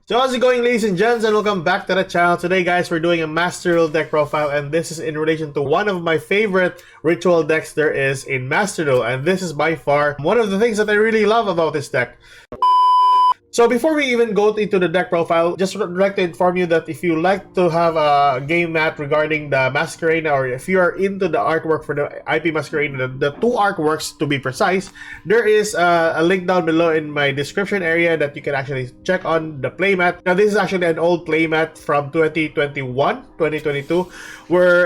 So how's it going, ladies and gents, and welcome back to the channel. Today guys, we're doing a Master Duel deck profile, and this is in relation to one of my favorite ritual decks there is in Master Duel, and this is by far one of the things that I really love about this deck. So before we even go into the deck profile, just would like to inform you that if you like to have a game mat regarding the Masquerade, or if you are into the artwork for the IP Masquerade, the two artworks to be precise, there is a link down below in my description area that you can actually check on the playmat. Now this is actually an old playmat from 2022, where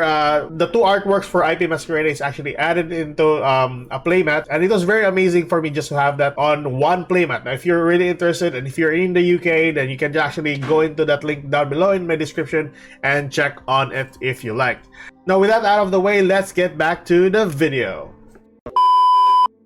the two artworks for IP Masquerade is actually added into a playmat, and it was very amazing for me just to have that on one playmat. Now if you're really interested, and if you're in the UK, then you can actually go into that link down below in my description and check on it if you like. Now with that out of the way, let's get back to the video.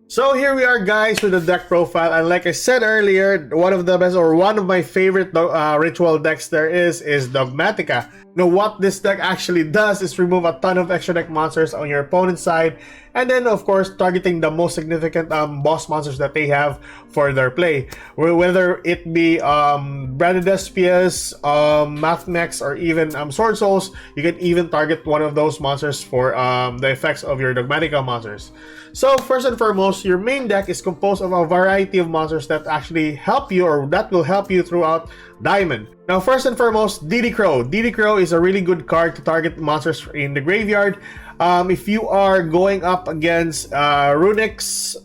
So here we are guys with the deck profile, and like I said earlier, one of the best, or one of my favorite ritual decks there is Dogmatika. Now what this deck actually does is remove a ton of extra deck monsters on your opponent's side, and then of course targeting the most significant boss monsters that they have for their play. Whether it be Branded Despias, Mathmex, or even Sword Souls, you can even target one of those monsters for the effects of your Dogmatika monsters. So first and foremost, your main deck is composed of a variety of monsters that actually help you, or that will help you throughout Diamond. Now first and foremost, DD Crow. DD Crow is a really good card to target monsters in the graveyard. If you are going up against Runics,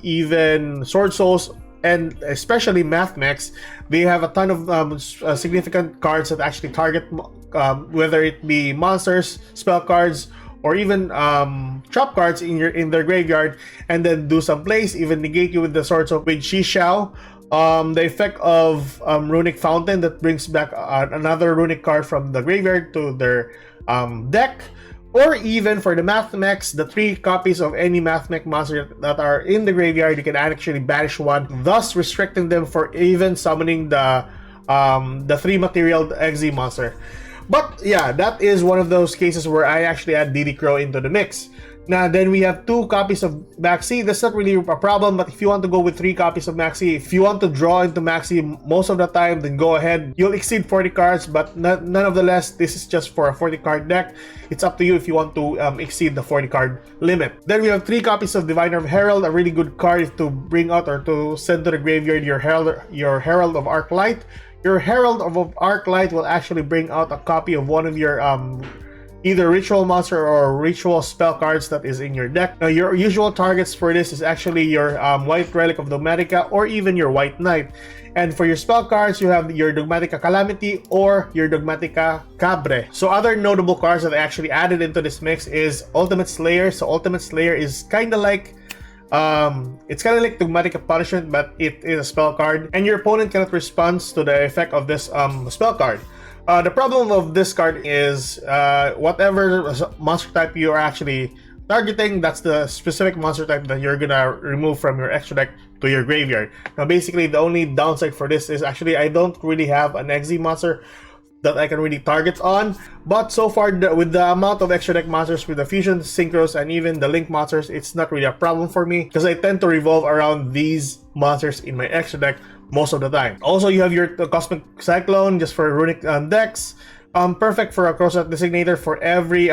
even Sword Souls, and especially Mathmex, they have a ton of significant cards that actually target, whether it be monsters, spell cards, or even trap cards in their graveyard, and then do some plays, even negate you with the sorts of with Shishao. The effect of Runic Fountain that brings back another Runic card from the graveyard to their deck. Or even for the Mathmex, the 3 copies of any Mathmex monster that are in the graveyard, you can actually banish one, thus restricting them for even summoning the 3 material XZ monster. But yeah, that is one of those cases where I actually add DD Crow into the mix. Now then we have 2 copies of Maxi. That's not really a problem, but if you want to go with 3 copies of Maxi, if you want to draw into Maxi most of the time, then go ahead. You'll exceed 40 cards, but none of the less, this is just for a 40 card deck. It's up to you if you want to exceed the 40 card limit. Then we have 3 copies of Diviner of Herald, a really good card to bring out or to send to the graveyard your Herald of Arclight. Your Herald of Arclight will actually bring out a copy of one of your either ritual monster or ritual spell cards that is in your deck. Now your usual targets for this is actually your White Relic of Dogmatika, or even your White Knight. And for your spell cards, you have your Dogmatika Calamity or your Dogmatika Cabre. So other notable cards that I actually added into this mix is Ultimate Slayer. So Ultimate Slayer is kind of like it's kind of like Dogmatika Punishment, but it is a spell card, and your opponent cannot respond to the effect of this spell card. The problem of this card is whatever monster type you are actually targeting, that's the specific monster type that you're gonna remove from your extra deck to your graveyard. Now basically the only downside for this is actually I don't really have an XZ monster that I can really target on, but so far with the amount of extra deck monsters with the fusion, synchros, and even the link monsters, it's not really a problem for me because I tend to revolve around these monsters in my extra deck most of the time. Also, you have your Cosmic Cyclone just for runic decks. Perfect for a cross-out designator for every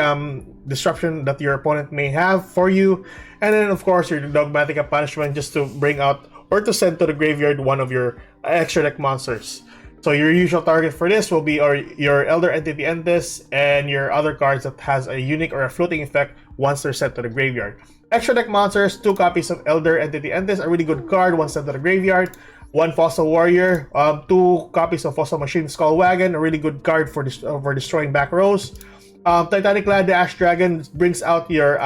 disruption that your opponent may have for you. And then of course your Dogmatika Punishment just to bring out or to send to the graveyard one of your extra deck monsters. So your usual target for this will be your Elder Entity Entes and your other cards that has a unique or a floating effect once they're sent to the graveyard. Extra deck monsters, 2 copies of Elder Entity Entes, a really good card once sent to the graveyard. 1 Fossil Warrior, 2 copies of Fossil Machine Skull Wagon, a really good card for destroying back rows. Titanic Lad, the Ash Dragon, brings out your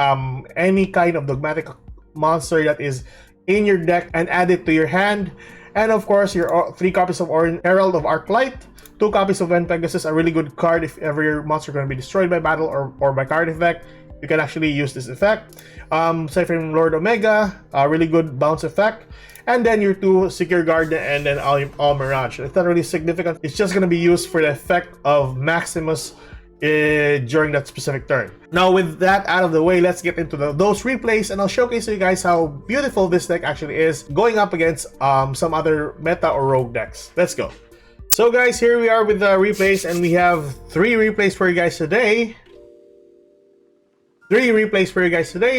any kind of Dogmatic monster that is in your deck and add it to your hand. And of course, your 3 copies of Herald of Arclight, 2 copies of Ven Pegasus, a really good card if ever your monster is going to be destroyed by battle or by card effect. You can actually use this effect. Cypher Lord Omega, a really good bounce effect. And then your 2 Secure Guard and then All Mirage. It's not really significant. It's just going to be used for the effect of Maximus during that specific turn. Now with that out of the way, let's get into those replays, and I'll showcase you guys how beautiful this deck actually is going up against some other meta or rogue decks. Let's go. So guys, here we are with the replays, and we have 3 replays for you guys today.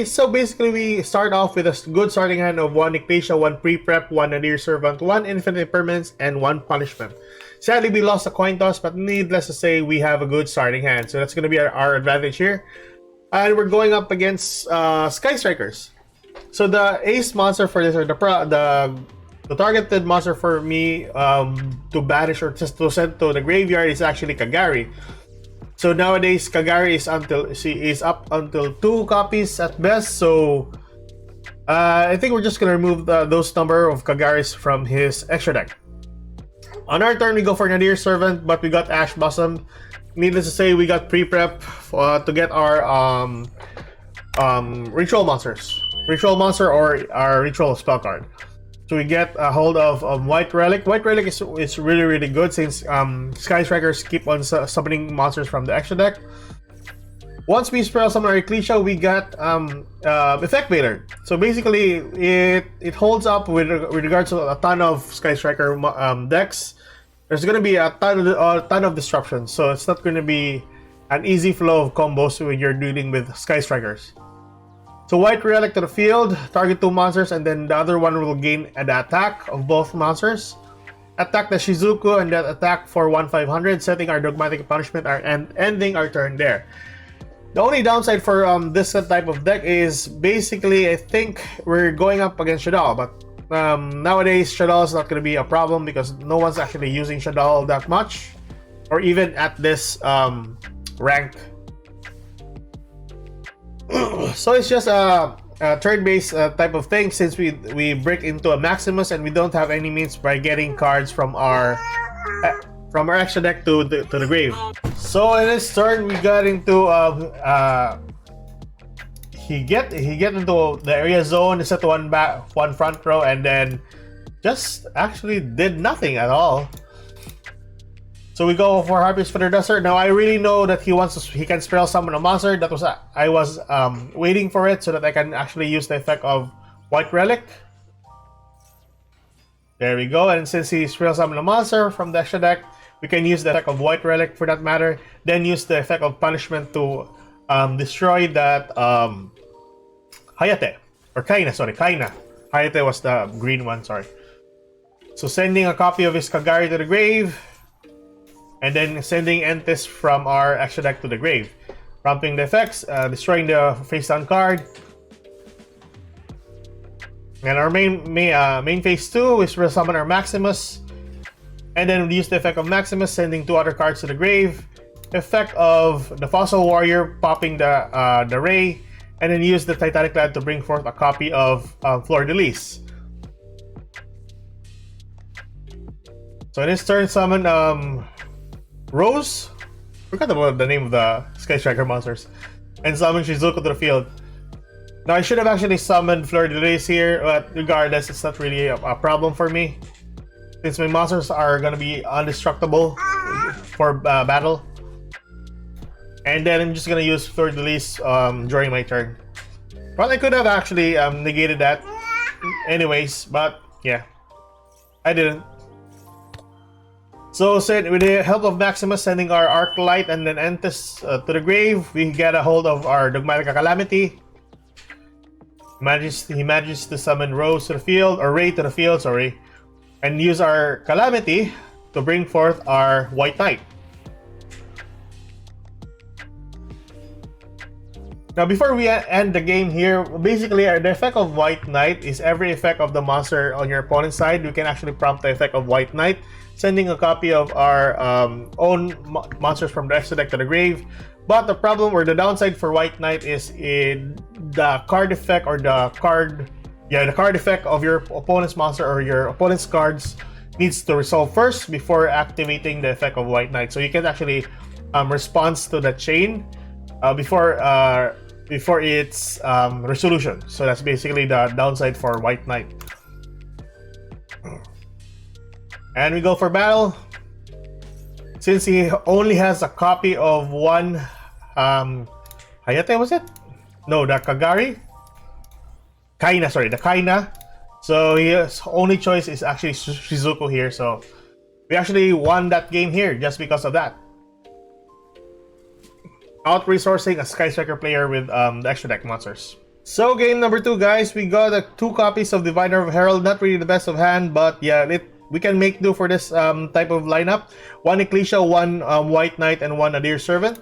So basically, we start off with a good starting hand of 1 Ectasia, 1 Pre-Prep, 1 Nadir Servant, 1 Infinite Impermanence, and 1 Punishment. Sadly, we lost a coin toss, but needless to say, we have a good starting hand. So that's going to be our advantage here. And we're going up against Sky Strikers. So the ace monster for this, or the targeted monster for me to banish or just to send to the graveyard is actually Kagari. So nowadays Kagari is up until 2 copies at best. So I think we're just gonna remove those number of Kagaris from his extra deck. On our turn, we go for Nadir Servant, but we got Ash Blossom. Needless to say, we got pre-prep to get our ritual monsters, ritual monster or our ritual spell card. So we get a hold of White Relic. White Relic is really good since Sky Strikers keep on summoning monsters from the extra deck. Once we spell summon our Ecclesia, we got Effect Vader. So basically, it holds up with regards to a ton of Sky Striker decks. There's going to be a ton of disruptions, so it's not going to be an easy flow of combos when you're dealing with Sky Strikers. So White Relic to the field, target 2 monsters, and then the other one will gain the attack of both monsters. Attack the Shizuku and then attack for 1/500, setting our Dogmatika punishment and ending our turn there. The only downside for this type of deck is basically I think we're going up against Shaddoll, but nowadays Shaddoll is not going to be a problem because no one's actually using Shaddoll that much, or even at this rank. So it's just a turn-based type of thing since we break into a Maximus and we don't have any means by getting cards from our extra deck to the grave. So in this turn, we got into he get into the area zone, set one front row, and then just actually did nothing at all. So we go for Harpy's Feather Duster. Now I really know that he can spell summon a monster. That was I was waiting for it so that I can actually use the effect of White Relic. There we go. And since he spell summon a monster from the extra deck, we can use the effect of White Relic for that matter. Then use the effect of Punishment to destroy that Hayate or Kaina. Sorry, Kaina. Hayate was the green one. Sorry. So sending a copy of his Kagari to the grave. And then sending Entis from our extra deck to the grave, prompting the effects, destroying the face-down card. And our main phase 2 is we'll summon our Maximus, and then we'll use the effect of Maximus, sending 2 other cards to the grave. Effect of the Fossil Warrior, popping the Ray, and then use the Titanic Lad to bring forth a copy of Fleur de Lis. So in this turn, summon Rose, forgot about the name of the Sky Striker monsters, and summon Shizuku to the field. Now I should have actually summoned Fleur de Lis here, but regardless, it's not really a problem for me since my monsters are gonna be indestructible for battle. And then I'm just gonna use Fleur de Lis during my turn. But I could have actually negated that anyways, but yeah, I didn't. So with the help of Maximus sending our Arc Light and then Entis to the grave, we get a hold of our Dogmatika Calamity. He manages to summon Rose to the field, or Ray to the field, sorry, and use our Calamity to bring forth our White Knight. Now before we end the game here, basically the effect of White Knight is every effect of the monster on your opponent's side, we can actually prompt the effect of White Knight, sending a copy of our own monsters from the extra deck to the grave. But the problem or the downside for White Knight is the card effect or the card effect of your opponent's monster or your opponent's cards needs to resolve first before activating the effect of White Knight. So you can actually respond to the chain before its resolution. So that's basically the downside for White Knight. And we go for battle. Since he only has a copy of one Hayate, was it? No, the Kagari? Kaina, sorry, the Kaina. So his only choice is actually Shizuku here. So We actually won that game here just because of that. Out-resourcing a Sky Striker player with the extra deck monsters. So game number 2, guys, we got 2 copies of Diviner of Herald. Not really the best of hand, but yeah, we can make do for this type of lineup. 1 Ecclesia, 1 White Knight, and 1 Adir Servant.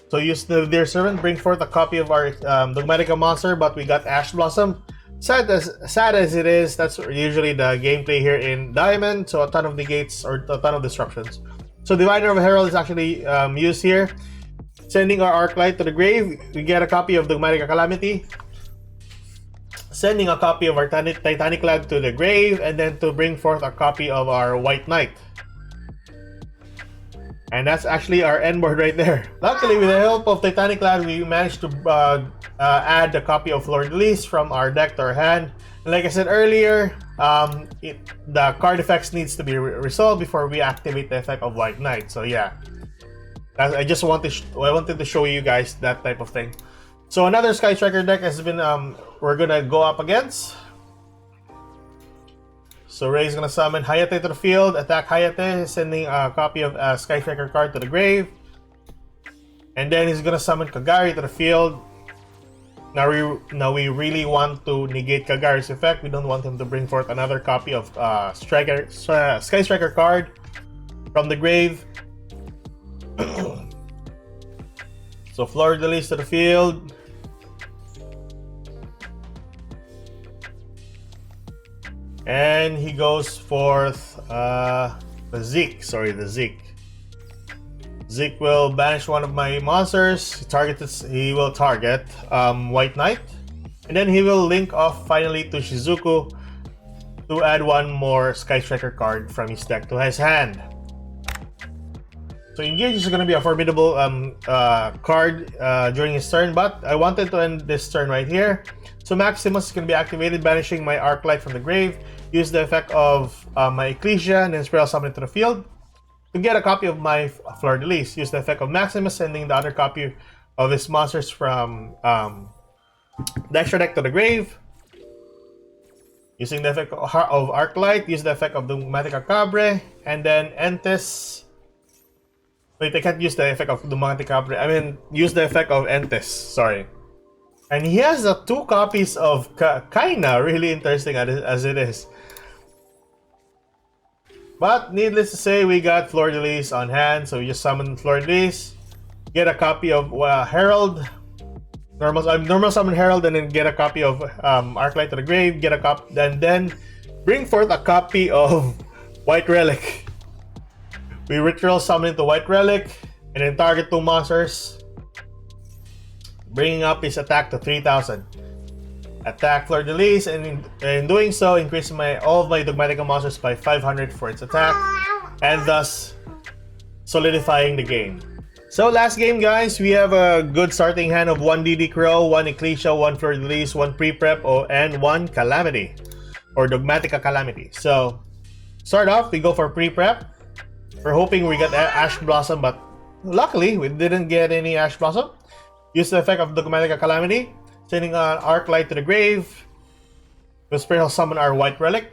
So use the Adir Servant, bring forth a copy of our Dogmatika monster, but we got Ash Blossom. Sad as it is, that's usually the gameplay here in Diamond, so a ton of negates or a ton of disruptions. So Diviner of Herald is actually used here. Sending our Arclight to the grave, we get a copy of Dogmatika Calamity. Sending a copy of our Titanic Lad to the grave, and then to bring forth a copy of our White Knight. And that's actually our end board right there. Luckily, with the help of Titanic Lad, we managed to add a copy of Fleur de Lis from our deck to our hand. And like I said earlier, the card effects needs to be resolved before we activate the effect of White Knight. So yeah, I wanted to show you guys that type of thing. So another Sky Striker deck has been we're gonna go up against. So Ray's gonna summon Hayate to the field, attack Hayate, sending a copy of a Sky Striker card to the grave. And then he's gonna summon Kagari to the field. Now we really want to negate Kagari's effect. We don't want him to bring forth another copy of Sky Striker card from the grave. So Fleur de Lis to the field. And he goes forth the Zeke. The Zeke. Zeke will banish one of my monsters. He will target White Knight. And then he will link off finally to Shizuku to add one more Sky Striker card from his deck to his hand. So Engage is going to be a formidable card during his turn, but I wanted to end this turn right here. So Maximus is going to be activated, banishing my Arclight from the grave. Use the effect of my Ecclesia and then Spiral Summon it to the field. To get a copy of my Fleur de Lis, use the effect of Maximus, sending the other copy of his monsters from the extra deck to the grave. Using the effect of Arclight, use the effect of Dogmatika Cabre, and then Entes. Wait, I can't use the effect of Dogmatika Cabre. I mean, use the effect of Entes. Sorry. And he has 2 copies of Kaina. Really interesting as it is. But needless to say, we got Fleur de Lis on hand, so we just summon Fleur de Lis, get a copy of Herald, normal summon Herald, and then get a copy of Arclight to the grave, get a copy, then bring forth a copy of White Relic. We ritual summon into White Relic, and then target 2 monsters, bringing up his attack to 3,000. Attack Fleur de Lis, and in doing so, increase all of my Dogmatika monsters by 500 for its attack, and thus solidifying the game. So last game, guys, we have a good starting hand of 1 DD Crow, 1 Ecclesia, 1 Fleur de Lis, 1 Pre-Prep, and 1 Calamity, or Dogmatika Calamity. So start off, we go for Pre-Prep. We're hoping we get Ash Blossom, but luckily we didn't get any Ash Blossom. Use the effect of Dogmatika Calamity, sending an Arclight to the grave. We'll Spiral Summon our White Relic.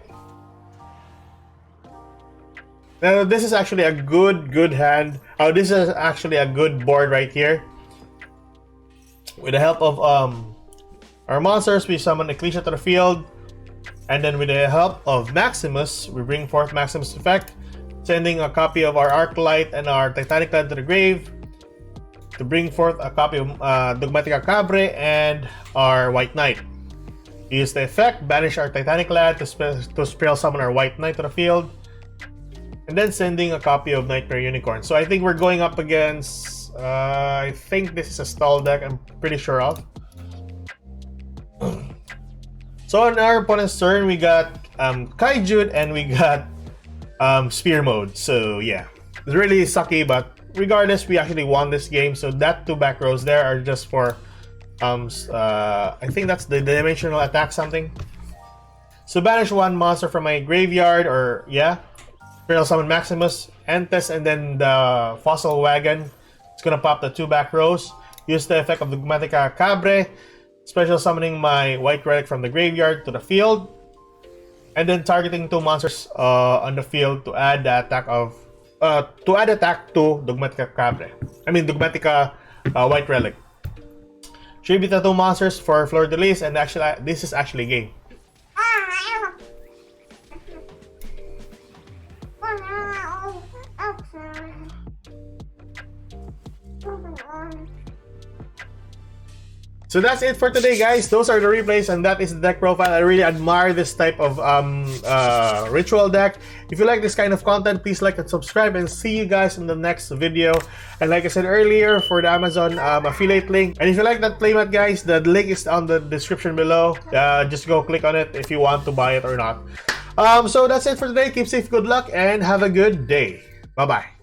Now this is actually a good hand. Oh, this is actually a good board right here. With the help of our monsters, we summon Ecclesia to the field. And then with the help of Maximus, we bring forth Maximus' effect, sending a copy of our Arclight and our Titanic Lad to the grave. To bring forth a copy of Dogmatika Cabre and our White Knight. Use the effect, banish our Titanic Lad to Spiral Summon our White Knight to the field. And then sending a copy of Nightmare Unicorn. So I think we're going up against, I think this is a stall deck, I'm pretty sure of. So on our opponent's turn, we got Kaijut and we got Spear Mode. So yeah, it's really sucky, but regardless, we actually won this game. So that 2 back rows there are just for I think that's the dimensional attack something. So banish 1 monster from my graveyard, or yeah, Spiral Summon Maximus, Entes, and then the Fossil Wagon. It's gonna pop the 2 back rows. Use the effect of the Dogmatika Cabre, special summoning my White Relic from the graveyard to the field. and then targeting 2 monsters on the field to add the attack of to Dogmatika Cabre. I mean Dogmatika White Relic. Tribute the 2 monsters for Fleur de Lis, and actually this is actually game. So that's it for today, guys. Those are the replays, and that is the deck profile. I really admire this type of ritual deck. If you like this kind of content, please like and subscribe, and see you guys in the next video. And like I said earlier, for the Amazon affiliate link, and if you like that playmat, guys, the link is on the description below. Just go click on it if you want to buy it or not. So that's it for today. Keep safe, good luck, and have a good day. Bye-bye.